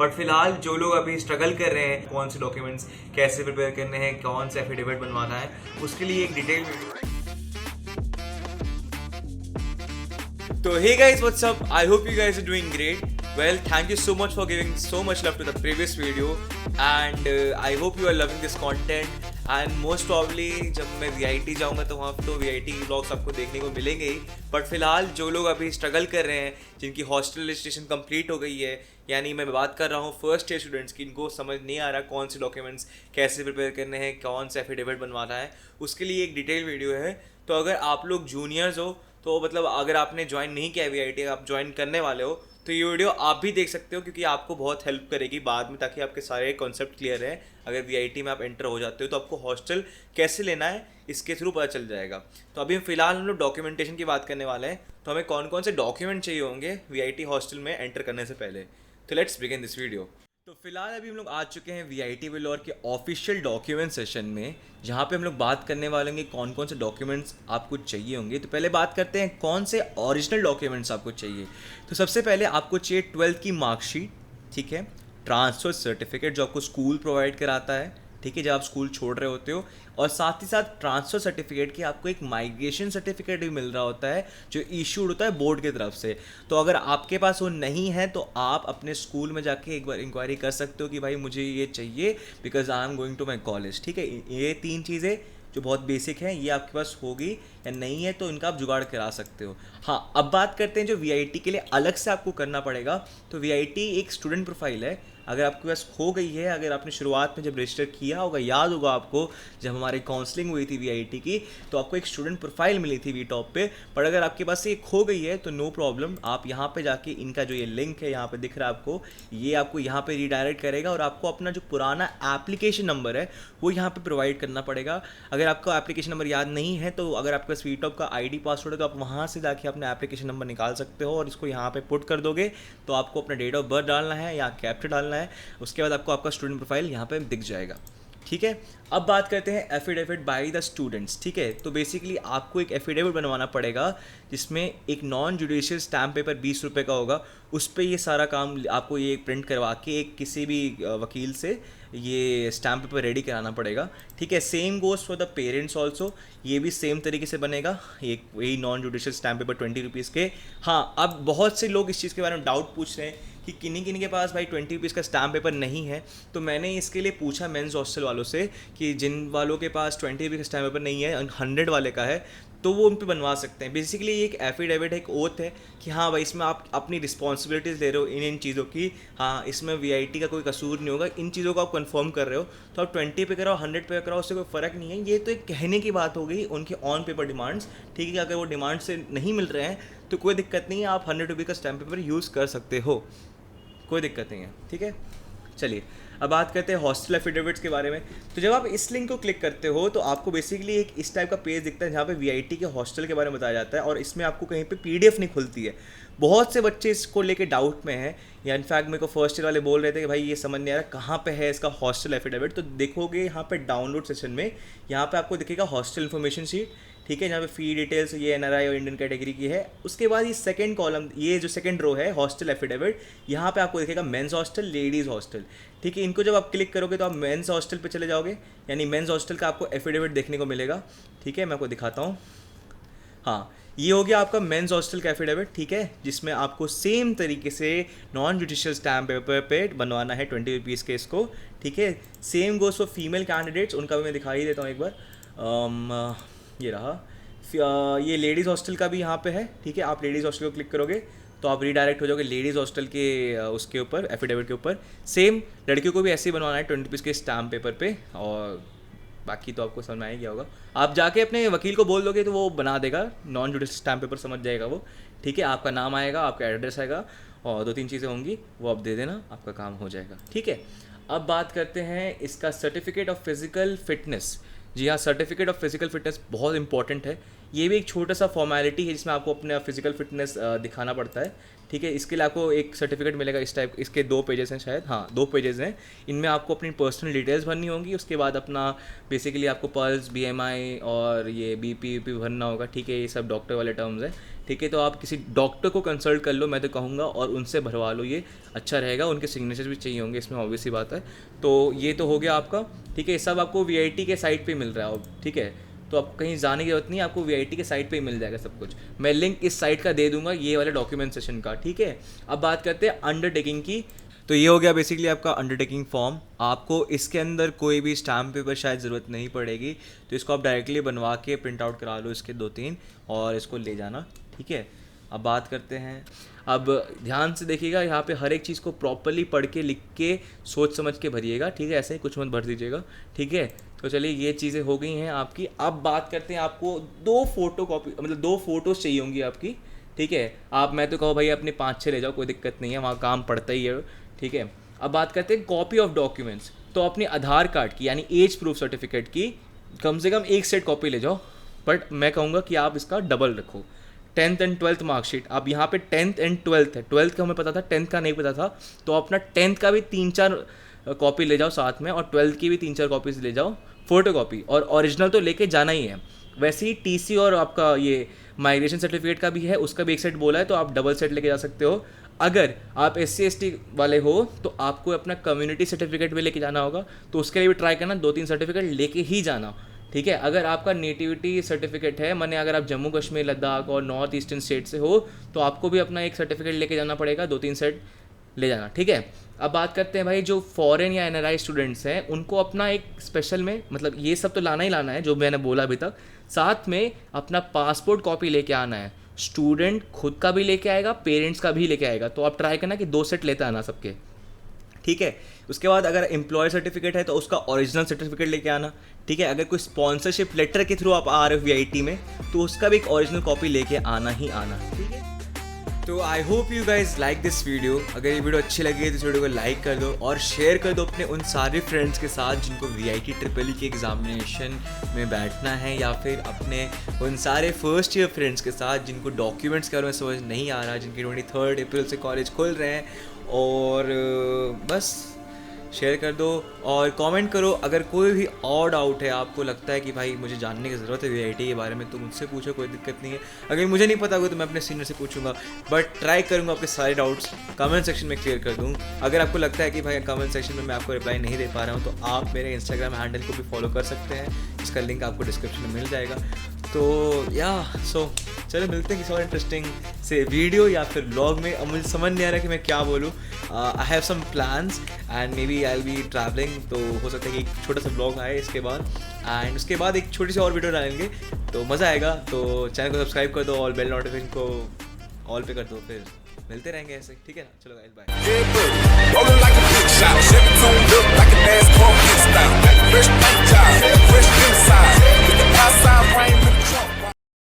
But फिलहाल जो लोग अभी स्ट्रगल कर रहे हैं कौन से डॉक्यूमेंट्स कैसे प्रिपेयर करने हैं, कौन से एफिडेविट बनवाना है, उसके लिए एक डिटेल वीडियो। तो hey guys, what's up? I hope you guys are doing great. Well, thank you so much for giving so much love to the previous video and I hope you are loving this content and most probably जब मैं VIT जाऊँगा तो वहाँ तो VIT vlogs आपको देखने को मिलेंगे ही। बट फिलहाल जो लोग अभी स्ट्रगल कर रहे हैं, जिनकी हॉस्टल रजिस्ट्रेशन कंप्लीट हो गई है, यानी मैं बात कर रहा हूँ फर्स्ट ईयर स्टूडेंट्स की, इनको समझ नहीं आ रहा कौन से डॉक्यूमेंट्स कैसे प्रिपेयर करने हैं, कौन से एफिडेविट बनवाना है, उसके लिए एक डिटेल वीडियो है। तो अगर आप लोग जूनियर्स हो तो मतलब अगर आपने ज्वाइन नहीं किया VIT, आप ज्वाइन करने वाले हो तो ये वीडियो आप भी देख सकते हो क्योंकि आपको बहुत हेल्प करेगी बाद में, ताकि आपके सारे कॉन्सेप्ट क्लियर रहें। अगर VIT में आप एंटर हो जाते हो तो आपको हॉस्टल कैसे लेना है इसके थ्रू पता चल जाएगा। तो अभी फिलहाल हम लोग डॉक्यूमेंटेशन की बात करने वाले हैं। तो हमें कौन कौन से डॉक्यूमेंट चाहिए होंगे VIT हॉस्टल में एंटर करने से पहले। तो लेट्स बिगिन दिस वीडियो। तो फिलहाल अभी हम लोग आ चुके हैं VIT वेलोर के ऑफिशियल डॉक्यूमेंट सेशन में, जहाँ पे हम लोग बात करने वाले होंगे कौन कौन से डॉक्यूमेंट्स आपको चाहिए होंगे। तो पहले बात करते हैं कौन से ओरिजिनल डॉक्यूमेंट्स आपको चाहिए। तो सबसे पहले आपको चाहिए 12th की मार्कशीट, ठीक है, ट्रांसफ़र सर्टिफिकेट जो आपको स्कूल प्रोवाइड कराता है, ठीक है, जब आप स्कूल छोड़ रहे होते हो, और साथ ही साथ ट्रांसफ़र सर्टिफिकेट की आपको एक माइग्रेशन सर्टिफिकेट भी मिल रहा होता है जो इशूड होता है बोर्ड की तरफ से। तो अगर आपके पास वो नहीं है तो आप अपने स्कूल में जाके एक बार इंक्वायरी कर सकते हो कि भाई मुझे ये चाहिए because I am going to my college, ठीक है। ये 3 चीज़ें जो बहुत बेसिक हैं ये आपके पास होगी, या नहीं है तो इनका आप जुगाड़ करा सकते हो। हाँ, अब बात करते हैं जो VIT के लिए अलग से आपको करना पड़ेगा। तो VIT एक स्टूडेंट प्रोफाइल है, अगर आपके पास हो गई है, अगर आपने शुरुआत में जब रजिस्टर किया होगा, याद होगा आपको जब हमारी काउंसलिंग हुई थी VIT की, तो आपको एक स्टूडेंट प्रोफाइल मिली थी VTOP पे। पर अगर आपके पास ये खो गई है तो नो प्रॉब्लम, आप यहाँ पे जाके इनका जो ये लिंक है यहाँ पे दिख रहा है आपको, ये आपको यहाँ पे रीडायरेक्ट करेगा और आपको अपना जो पुराना एप्लीकेशन नंबर है वो यहाँ पे प्रोवाइड करना पड़ेगा। अगर आपका एप्लीकेशन नंबर याद नहीं है तो अगर आपके पास VTOP का ID पासवर्ड है तो आप वहाँ से जाके अपना एप्लीकेशन नंबर निकाल सकते हो और इसको यहाँ पे पुट कर दोगे। तो आपको अपना डेट ऑफ बर्थ डालना है या कैप्चर डालना है, उसके बाद आपको आपका स्टूडेंट प्रोफाइल यहाँ पे दिख जाएगा, ठीक है। अब बात करते हैं एफिडेविट बाय द स्टूडेंट्स, ठीक है। तो बेसिकली आपको एक एफिडेविट बनवाना पड़ेगा जिसमें एक नॉन जुडिशियल स्टैम्प पेपर 20 रुपये का होगा, उस पर ये सारा काम आपको ये प्रिंट करवा के एक किसी भी वकील से ये स्टैम्प पेपर रेडी कराना पड़ेगा, ठीक है। Same goes for the parents also, ये भी सेम तरीके से बनेगा, एक वही non judicial stamp paper 20 rupees के। हाँ, अब बहुत से लोग इस चीज़ के बारे में डाउट पूछ रहे हैं कि किन्हीं के पास भाई 20 रुपीज़ का स्टैम्प पेपर नहीं है। तो मैंने इसके लिए पूछा मेंस हॉस्टल वालों से कि जिन वालों के पास 20 रुपीज़ का स्टैम्प पेपर नहीं है, 100 वाले का है, तो वो उन पे बनवा सकते हैं। बेसिकली ये एक एफिडेविट है, एक ओथ है कि हाँ भाई इसमें आप अपनी रिस्पॉन्सिबिलिटीज़ ले रहे हो इन चीज़ों की, हाँ इसमें VIT का कोई कसूर नहीं होगा, इन चीज़ों को आप कंफर्म कर रहे हो। तो आप 20 पे कराओ, 100 पे कराओ, उससे कोई फ़र्क नहीं है। ये तो एक कहने की बात हो गई उनके ऑन पेपर डिमांड्स, ठीक है। अगर वो डिमांड से नहीं मिल रहे हैं तो कोई दिक्कत नहीं है, आप 100 रुपये का स्टैम्प पेपर यूज़ कर सकते हो, कोई दिक्कत नहीं है, ठीक है। चलिए अब बात करते हैं हॉस्टल एफिडेविट्स के बारे में। तो जब आप इस लिंक को क्लिक करते हो तो आपको बेसिकली एक इस टाइप का पेज दिखता है जहाँ पे VIT के हॉस्टल के बारे में बताया जाता है, और इसमें आपको कहीं पे PDF नहीं खुलती है। बहुत से बच्चे इसको लेके डाउट में हैं, या इनफैक्ट मेरे को फर्स्ट ईयर वाले बोल रहे थे कि भाई ये समझ नहीं आ रहा कहाँ पे है इसका हॉस्टल एफिडेविट। तो देखोगे यहाँ पे डाउनलोड सेक्शन में, यहाँ पे आपको दिखेगा हॉस्टल इन्फॉर्मेशन शीट, ठीक है, जहाँ पे फ़ी डिटेल्स ये NRI और इंडियन कैटेगरी की है। उसके बाद ये सेकंड कॉलम, ये जो सेकंड रो है हॉस्टल एफिडेविट, यहाँ पे आपको दिखेगा मेंस हॉस्टल, लेडीज़ हॉस्टल, ठीक है। इनको जब आप क्लिक करोगे तो आप मेंस हॉस्टल पे चले जाओगे, यानी मेंस हॉस्टल का आपको एफिडेविट देखने को मिलेगा, ठीक है। मैं आपको दिखाता हूँ, हाँ ये हो गया आपका मेंस हॉस्टल का एफिडेविट, ठीक है, जिसमें आपको सेम तरीके से नॉन जुडिशियल स्टैम्प पेपर पे बनवाना है 20 रुपीज़ के इसको, ठीक है। Same goes for female candidates, उनका भी मैं दिखाई देता हूँ एक बार। ये रहा, ये लेडीज़ हॉस्टल का भी यहाँ पे है, ठीक है। आप लेडीज़ हॉस्टल को क्लिक करोगे तो आप रीडायरेक्ट हो जाओगे लेडीज़ हॉस्टल के उसके ऊपर, एफिडेविट के ऊपर। सेम लड़कियों को भी ऐसे ही बनवाना है 20 रुपीज़ के स्टैम्प पेपर पे, और बाकी तो आपको समझ में आ ही गया होगा। आप जाके अपने वकील को बोल दोगे तो वो बना देगा, नॉन जुडिशियल स्टैम्प पेपर समझ जाएगा वो, ठीक है। आपका नाम आएगा, आपका एड्रेस आएगा और 2-3 चीज़ें होंगी, वो आप दे देना, आपका काम हो जाएगा, ठीक है। अब बात करते हैं इसका सर्टिफिकेट ऑफ फिज़िकल फिटनेस। जी हाँ, सर्टिफिकेट ऑफ फिज़िकल फिटनेस बहुत इंपॉर्टेंट है। ये भी एक छोटा सा फॉर्मेलिटी है जिसमें आपको अपना फिज़िकल फिटनेस दिखाना पड़ता है, ठीक है। इसके लिए आपको एक सर्टिफिकेट मिलेगा इस टाइप, इसके 2 पेजेस हैं शायद, हाँ 2 पेजेस हैं। इनमें आपको अपनी पर्सनल डिटेल्स भरनी होंगी, उसके बाद अपना बेसिकली आपको पल्स, BMI और ये BP भरना होगा, ठीक है। ये सब डॉक्टर वाले टर्म्स हैं, ठीक है। तो आप किसी डॉक्टर को कंसल्ट कर लो मैं तो कहूँगा, और उनसे भरवा लो, ये अच्छा रहेगा। उनके सिग्नेचर भी चाहिए होंगे इसमें, ऑब्वियस सी बात है। तो ये तो हो गया आपका, ठीक है। ये सब आपको VIT के साइट पे मिल रहा है अब, ठीक है। तो आपको कहीं जाने की जरूरत नहीं है, आपको VIT के साइट पे ही मिल जाएगा सब कुछ। मैं लिंक इस साइट का दे दूंगा, ये वाले डॉक्यूमेंटेशन का, ठीक है। अब बात करते हैं अंडरटेकिंग की। तो ये हो गया बेसिकली आपका अंडरटेकिंग फॉर्म। आपको इसके अंदर कोई भी स्टैम्प पेपर शायद ज़रूरत नहीं पड़ेगी, तो इसको आप डायरेक्टली बनवा के प्रिंट आउट करा लो इसके 2-3 और इसको ले जाना, ठीक है। अब बात करते हैं, अब ध्यान से देखिएगा, यहाँ पे हर एक चीज़ को प्रॉपरली पढ़ के लिख के सोच समझ के भरिएगा, ठीक है। ऐसे ही कुछ मत भर दीजिएगा, ठीक है। तो चलिए ये चीज़ें हो गई हैं आपकी। अब बात करते हैं, आपको 2 फोटो कॉपी मतलब 2 फोटोज़ चाहिए होंगी आपकी, ठीक है। आप मैं तो कहो भाई अपने 5-6 ले जाओ, कोई दिक्कत नहीं है, वहाँ काम पड़ता ही है, ठीक है। अब बात करते हैं कॉपी ऑफ डॉक्यूमेंट्स। तो अपने आधार कार्ड की यानी एज प्रूफ सर्टिफिकेट की कम से कम 1 सेट कॉपी ले जाओ, बट मैं कहूँगा कि आप इसका डबल रखो। 10th एंड 12th मार्कशीट, अब यहाँ पे 10th एंड 12th है, 12th का हमें पता था, 10th का नहीं पता था, तो अपना 10th का भी 3-4 कॉपी ले जाओ साथ में, और 12th की भी 3-4 कॉपीज ले जाओ फोटो कॉपी, और ओरिजिनल तो लेके जाना ही है। वैसे ही TC और आपका ये माइग्रेशन सर्टिफिकेट का भी है, उसका भी 1 सेट बोला है, तो आप डबल सेट लेके जा सकते हो। अगर आप SC ST वाले हो तो आपको अपना कम्युनिटी सर्टिफिकेट भी लेके जाना होगा, तो उसके लिए भी ट्राई करना 2-3 सर्टिफिकेट लेके ही जाना, ठीक है। अगर आपका नेटिविटी सर्टिफिकेट है, माने अगर आप जम्मू कश्मीर, लद्दाख और नॉर्थ ईस्टर्न स्टेट से हो, तो आपको भी अपना एक सर्टिफिकेट लेके जाना पड़ेगा, 2-3 सेट ले जाना, ठीक है। अब बात करते हैं भाई, जो फॉरेन या NRI स्टूडेंट्स हैं उनको अपना एक स्पेशल में, मतलब ये सब तो लाना ही लाना है जो मैंने बोला अभी तक, साथ में अपना पासपोर्ट कॉपी लेके आना है। स्टूडेंट खुद का भी लेके आएगा, पेरेंट्स का भी लेके आएगा, तो आप ट्राई करना कि 2 सेट लेते आना सबके, ठीक है। उसके बाद अगर एम्प्लॉय सर्टिफिकेट है तो उसका ओरिजिनल सर्टिफिकेट लेके आना, ठीक है। अगर कोई स्पॉन्सरशिप लेटर के थ्रू आप आ रहे हो VIT में, तो उसका भी एक ओरिजिनल कॉपी लेके आना ही आना, ठीक है। तो I hope you guys like this video. अगर ये वीडियो अच्छी लगी तो इस वीडियो को लाइक कर दो और शेयर कर दो अपने उन सारे फ्रेंड्स के साथ जिनको VIT EEE की एग्जामिनेशन में बैठना है, या फिर अपने उन सारे फर्स्ट ईयर फ्रेंड्स के साथ जिनको डॉक्यूमेंट्स के बारे में समझ नहीं आ रहा, जिनके 23 अप्रैल से कॉलेज खुल रहे हैं। और बस शेयर कर दो और कमेंट करो। अगर कोई भी और डाउट है, आपको लगता है कि भाई मुझे जानने की ज़रूरत है VIT के बारे में, तो मुझसे पूछो, कोई दिक्कत नहीं है। अगर मुझे नहीं पता होगा तो मैं अपने सीनियर से पूछूंगा, बट ट्राई करूंगा आपके सारे डाउट्स कमेंट सेक्शन में क्लियर कर दूँ। अगर आपको लगता है कि भाई कमेंट सेक्शन में मैं आपको रिप्लाई नहीं दे पा रहा हूँ, तो आप मेरे इंस्टाग्राम हैंडल को भी फॉलो कर सकते हैं, इसका लिंक आपको डिस्क्रिप्शन में मिल जाएगा। तो चलो मिलते हैं किसी और इंटरेस्टिंग से वीडियो या फिर व्लॉग में। अब मुझे समझ नहीं आ रहा कि मैं क्या बोलूँ। I have some plans and maybe I will be travelling, तो हो सकता है कि एक छोटा सा व्लॉग आए इसके बाद, एंड उसके बाद एक छोटी सी और वीडियो डालेंगे, तो मज़ा आएगा। तो चैनल को सब्सक्राइब कर दो और बेल नोटिफिकेशन को ऑल पे कर दो, फिर मिलते रहेंगे ऐसे, ठीक है ना। चलो गाइस, बाय।